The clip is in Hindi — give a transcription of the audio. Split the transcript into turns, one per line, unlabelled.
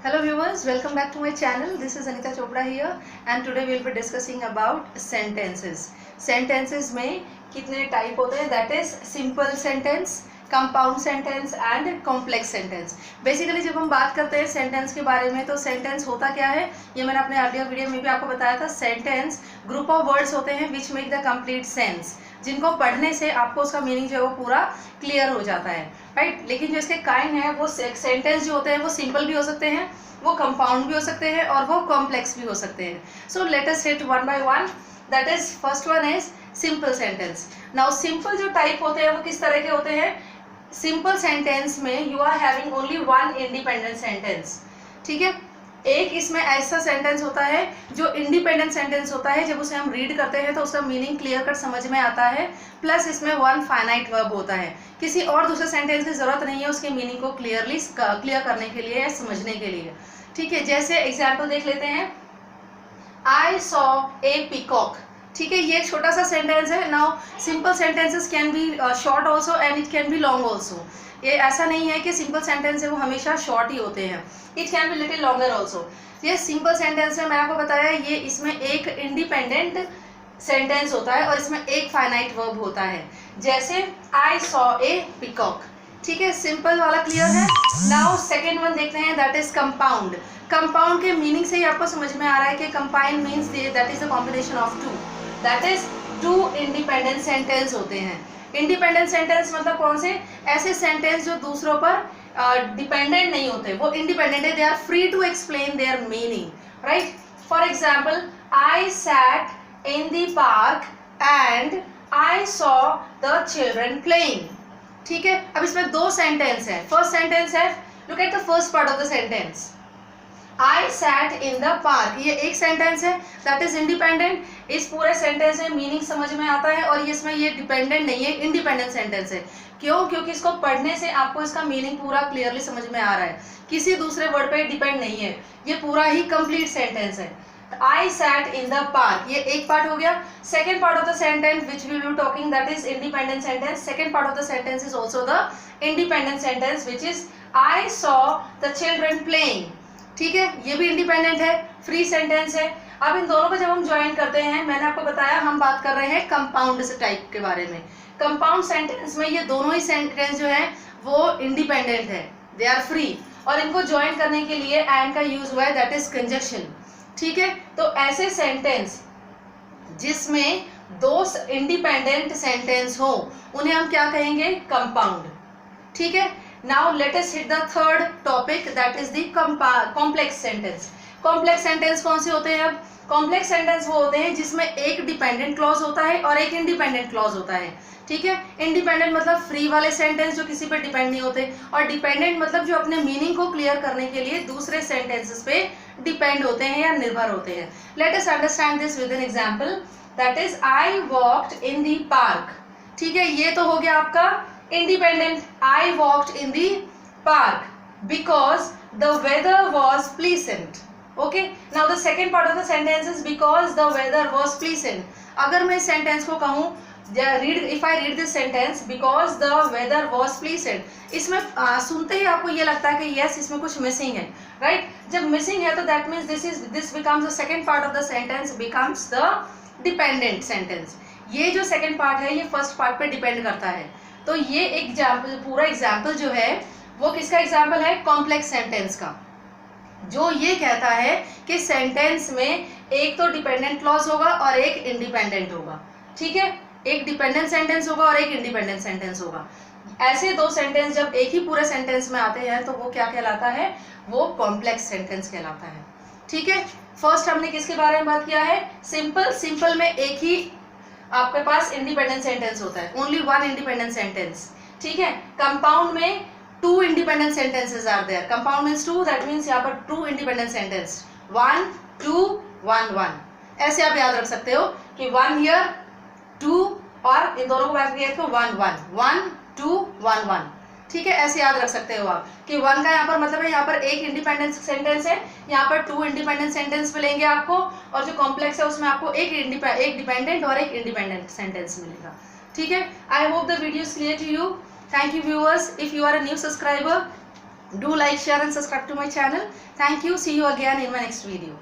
Hello viewers, welcome back to my channel. This is Anita Chopra here and today we will be discussing about sentences. Sentences में कितने टाइप होते हैं, that is simple sentence, compound sentence and complex sentence. Basically जब हम बात करते हैं sentence के बारे में तो sentence होता क्या है, ये मैंने अपने अर्लियर वीडियो में भी आपको बताया था. Sentence group of words होते हैं which make the complete sense, जिनको पढ़ने से आपको उसका मीनिंग जो है वो पूरा क्लियर हो जाता है, राइट. लेकिन जो इसके काइंड है वो सेंटेंस जो होते हैं वो सिंपल भी हो सकते हैं, वो कंपाउंड भी हो सकते हैं और वो कॉम्प्लेक्स भी हो सकते हैं. So let us hit one by one. That is first one is simple sentence. Now simple जो टाइप होते हैं वो किस तरह के होते हैं. सिंपल सेंटेंस में you are having only one independent sentence. ठीक है, एक इसमें ऐसा सेंटेंस होता है जो इंडिपेंडेंट सेंटेंस होता है. जब उसे हम रीड करते हैं तो उसका मीनिंग क्लियर कट समझ में आता है. प्लस इसमें वन फाइनाइट वर्ब होता है. किसी और दूसरे सेंटेंस की जरूरत नहीं है उसके मीनिंग को क्लियर करने के लिए या समझने के लिए. ठीक है, जैसे एग्जाम्पल देख लेते हैं. I saw a peacock. ठीक है, ये एक छोटा सा सेंटेंस है. Now simple sentences can be short also and it can be long also. ये ऐसा नहीं है कि सिंपल सेंटेंस है वो हमेशा शॉर्ट ही होते हैं. It can be little longer also. ये सिंपल सेंटेंस में मैंने आपको बताया ये इसमें एक इंडिपेंडेंट सेंटेंस होता है और इसमें एक फाइनाइट वर्ब होता है. जैसे आई सॉ ए पीकॉक. ठीक है, सिंपल वाला क्लियर है. नाउ सेकेंड वन देखते हैं, दैट इज कंपाउंड. कंपाउंड के मीनिंग से ही आपको समझ में आ रहा है कि compound means that is the combination of two. That is two independent sentence होते हैं. इंडिपेंडेंट सेंटेंस मतलब कौन से, ऐसे सेंटेंस जो दूसरों पर डिपेंडेंट नहीं होते, वो इंडिपेंडेंट है. They are free to explain their meaning, right. For example, I sat in the park and I saw the children playing. ठीक है, अब इसमें दो सेंटेंस है. फर्स्ट सेंटेंस है, look at the first part of the sentence, I sat in the park. ये एक सेंटेंस है दैट इज इंडिपेंडेंट. इस पूरे सेंटेंस में मीनिंग समझ में आता है और इसमें ये डिपेंडेंट नहीं है, इंडिपेंडेंट सेंटेंस है. क्यों? क्योंकि इसको पढ़ने से आपको इसका मीनिंग पूरा क्लियरली समझ में आ रहा है, किसी दूसरे वर्ड पे डिपेंड नहीं है. ये पूरा ही कंप्लीट सेंटेंस है. I sat in the park. ये एक पार्ट हो गया. Second part of the sentence which we will be talking, that is independent sentence. Second part of the sentence is also the independent sentence which is I saw the children playing. ठीक है, ये भी इंडिपेंडेंट है, फ्री सेंटेंस है. अब इन दोनों को जब हम ज्वाइन करते हैं, मैंने आपको बताया हम बात कर रहे हैं कंपाउंड टाइप के बारे में. कंपाउंड सेंटेंस में ये दोनों ही सेंटेंस जो है वो इंडिपेंडेंट है, दे आर फ्री. और इनको ज्वाइन करने के लिए एंड का यूज हुआ है, दैट इज कंजक्शन. ठीक है, तो ऐसे सेंटेंस जिसमें दो इंडिपेंडेंट सेंटेंस हो उन्हें हम क्या कहेंगे, कंपाउंड. ठीक है, now let us hit the third topic, that is the complex sentence. Complex sentence कौन से होते हैं. अब कॉम्प्लेक्स सेंटेंस वो होते हैं जिसमें एक डिपेंडेंट क्लॉज होता है और एक इंडिपेंडेंट क्लॉज होता है. ठीक है, इंडिपेंडेंट मतलब फ्री वाले सेंटेंस जो किसी पे डिपेंड नहीं होते, और डिपेंडेंट मतलब जो अपने मीनिंग को क्लियर करने के लिए दूसरे सेंटेंसेस पे डिपेंड होते हैं या निर्भर होते हैं. Let us understand this with an example, that is I walked in the park. ठीक है, ये तो हो गया आपका independent. I walked in the park because the weather was pleasant. Okay, now the second part of the sentence is because the weather was pleasant. अगर मैं इस सेंटेंस को कहूँ, if I read this sentence, because the weather was pleasant, इसमें सुनते ही आपको ये लगता है कि yes इसमें कुछ मिसिंग है, राइट. जब मिसिंग है तो that means this becomes the second part of the sentence becomes the dependent sentence. ये जो second part है ये first part पे डिपेंड करता है. तो ये एग्जाम्पल, पूरा एग्जाम्पल जो है वो किसका एग्जाम्पल है, कॉम्प्लेक्स सेंटेंस का, जो ये कहता है कि सेंटेंस में एक तो डिपेंडेंट क्लॉज होगा और एक इंडिपेंडेंट होगा. ठीक है, एक डिपेंडेंट सेंटेंस होगा और एक इंडिपेंडेंट सेंटेंस होगा. ऐसे दो सेंटेंस जब एक ही पूरे सेंटेंस में आते हैं तो वो क्या कहलाता है, वो कॉम्प्लेक्स सेंटेंस कहलाता है. ठीक है, फर्स्ट हमने किसके बारे में बात किया है, सिंपल. सिंपल में एक ही आपके पास इंडिपेंडेंट सेंटेंस होता है, ओनली वन इंडिपेंडेंट सेंटेंस. ठीक है, कंपाउंड में two independent sentences are there. Compound means two, that means यहाँ पर टू इंडिपेंडेंट सेंटेंस, 1 2 1 1. ऐसे आप याद रख सकते हो कि 1 हियर 2 और इन दोनों को बात किया तो 1 1 1 2 1 1. ठीक है, ऐसे याद रख सकते हो आप कि 1 का यहाँ पर मतलब है यहाँ पर एक इंडिपेंडेंट सेंटेंस है, यहाँ पर 2 इंडिपेंडेंट सेंटेंस मिलेंगे आपको, और जो कॉम्प्लेक्स है उसमें आपको एक डिपेंडेंट और एक इंडिपेंडेंट सेंटेंस मिलेगा. ठीक है, I hope the video is clear to you. Thank you viewers. If you are a new subscriber, Do like, share and subscribe to my channel. Thank you. See you again in my next video.